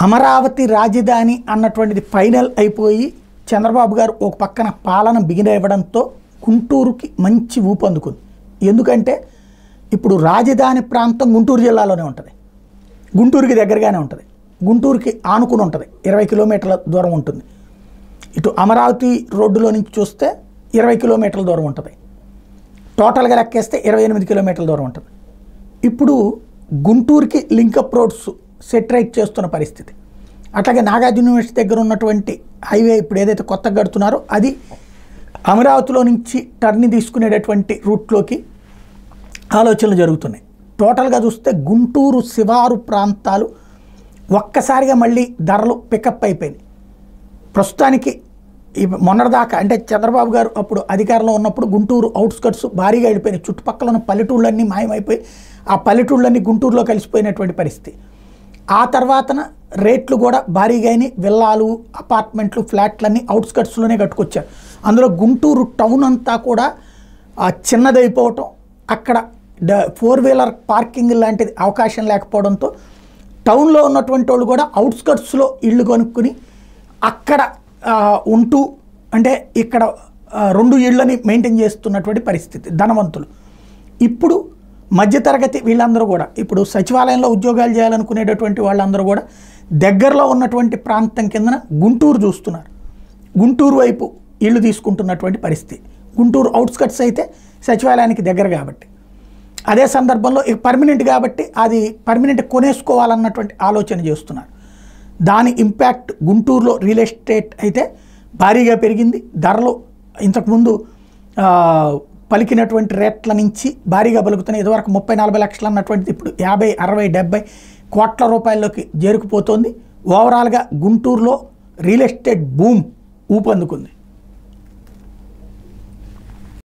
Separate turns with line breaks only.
అమరావతి రాజధాని అన్నటువంటిది ఫైనల్ అయిపోయి చంద్రబాబు గారు ఒక పక్కన పాలన బిగినవ్వడంతో గుంటూరుకి మంచి ఊపు అందుకుంది. ఎందుకంటే ఇప్పుడు రాజధాని ప్రాంతం గుంటూరు జిల్లాలోనే ఉంటుంది, గుంటూరుకి దగ్గరగానే ఉంటుంది, గుంటూరుకి ఆనుకుని ఉంటుంది, 20 కిలోమీటర్ల దూరం ఉంటుంది. ఇటు అమరావతి రోడ్డులో నుంచి చూస్తే 20 కిలోమీటర్ల దూరం ఉంటుంది, టోటల్గా లెక్కేస్తే 28 కిలోమీటర్ల దూరం ఉంటుంది. ఇప్పుడు గుంటూరుకి లింకప్ రోడ్స్ సెటరైట్ చేస్తున్న పరిస్థితి. అట్లాగే నాగార్జున యూనివర్సిటీ దగ్గర ఉన్నటువంటి హైవే ఇప్పుడు ఏదైతే కొత్తగా కడుతున్నారో అది అమరావతిలో నుంచి టర్న్ తీసుకునేటటువంటి రూట్లోకి ఆలోచనలు జరుగుతున్నాయి. టోటల్గా చూస్తే గుంటూరు శివారు ప్రాంతాలు ఒక్కసారిగా మళ్ళీ ధరలు పికప్ అయిపోయినాయి. ప్రస్తుతానికి మొన్నటిదాకా అంటే చంద్రబాబు గారు అప్పుడు అధికారంలో ఉన్నప్పుడు గుంటూరు అవుట్స్కట్స్ భారీగా వెళ్ళిపోయినాయి, చుట్టుపక్కల ఉన్న పల్లెటూళ్ళన్నీ మాయమైపోయి ఆ పల్లెటూళ్ళన్నీ గుంటూరులో కలిసిపోయినటువంటి పరిస్థితి. ఆ తర్వాతన రేట్లు కూడా భారీగా అయినాయి, విల్లాలు అపార్ట్మెంట్లు ఫ్లాట్లన్నీ అవుట్స్కట్స్లోనే కట్టుకొచ్చారు. అందులో గుంటూరు టౌన్ అంతా కూడా చిన్నదైపోవటం, అక్కడ 4 వీలర్ పార్కింగ్ లాంటిది అవకాశం లేకపోవడంతో టౌన్లో ఉన్నటువంటి వాళ్ళు కూడా అవుట్స్కట్స్లో ఇళ్ళు కొనుక్కుని అక్కడ ఉంటూ అంటే ఇక్కడ 2 ఇళ్ళని మెయింటైన్ చేస్తున్నటువంటి పరిస్థితి ధనవంతులు. ఇప్పుడు మధ్యతరగతి వీళ్ళందరూ కూడా ఇప్పుడు సచివాలయంలో ఉద్యోగాలు చేయాలనుకునేటటువంటి వాళ్ళందరూ కూడా దగ్గరలో ఉన్నటువంటి ప్రాంతం కిందన గుంటూరు చూస్తున్నారు, గుంటూరు వైపు ఇళ్ళు తీసుకుంటున్నటువంటి పరిస్థితి. గుంటూరు అవుట్స్కట్స్ అయితే సచివాలయానికి దగ్గర కాబట్టి, అదే సందర్భంలో ఇక పర్మనెంట్ కాబట్టి అది పర్మనెంట్ కొనేసుకోవాలన్నటువంటి ఆలోచన చేస్తున్నారు. దాని ఇంపాక్ట్ గుంటూరులో రియల్ ఎస్టేట్ అయితే భారీగా పెరిగింది. ధరలు ఇంతకుముందు పలికినటువంటి రేట్ల నుంచి భారీగా పలుకుతున్నాయి. ఇదివరకు 30-40 లక్షలు అన్నటువంటిది ఇప్పుడు 50-60-70 కోట్ల రూపాయల్లోకి చేరుకుపోతుంది. ఓవరాల్గా గుంటూరులో రియల్ ఎస్టేట్ బూమ్ ఊపందుకుంది.